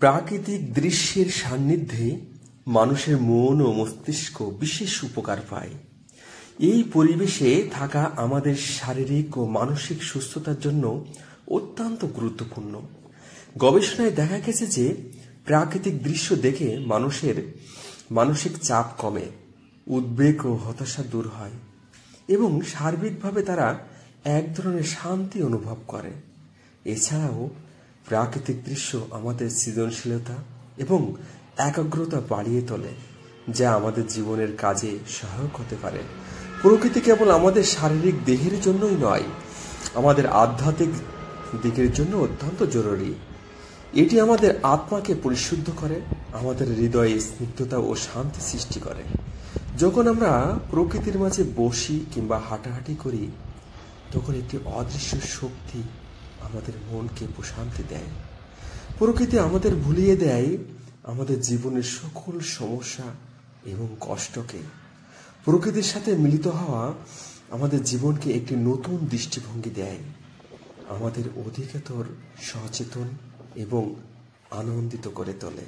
প্রাকৃতিক দৃশ্যের সান্নিধ্যে মানুষের মন ও মস্তিষ্ক বিশেষ উপকার পায়। এই পরিবেশে থাকা আমাদের শারীরিক ও মানসিক সুস্থতার জন্য অত্যন্ত গুরুত্বপূর্ণ। গবেষণায় দেখা গেছে যে প্রাকৃতিক দৃশ্য দেখে মানুষের মানসিক চাপ কমে, উদ্বেগ ও হতাশা দূর হয় এবং সার্বিকভাবে তারা এক ধরনের শান্তি অনুভব করে। এছাড়াও প্রাকৃতিক দৃশ্য আমাদের সৃজনশীলতা এবং একাগ্রতা বাড়িয়ে তোলে, যা আমাদের জীবনের কাজে সহায়ক হতে পারে। প্রকৃতি কেবল আমাদের শারীরিক দেহের জন্যই নয়, আমাদের আধ্যাত্মিক দিকের জন্য অত্যন্ত জরুরি। এটি আমাদের আত্মাকে পরিশুদ্ধ করে, আমাদের হৃদয়ে স্নিগ্ধতা ও শান্তি সৃষ্টি করে। যখন আমরা প্রকৃতির মাঝে বসি কিংবা হাঁটাহাঁটি করি, তখন একটি অদৃশ্য শক্তি আমাদের মনকে প্রশান্তি দেয়। প্রকৃতি আমাদের ভুলিয়ে দেয় আমাদের জীবনের সকল সমস্যা এবং কষ্টকে। প্রকৃতির সাথে মিলিত হওয়া আমাদের জীবনকে একটি নতুন দৃষ্টিভঙ্গি দেয়, আমাদের অধিকতর সচেতন এবং আনন্দিত করে তোলে।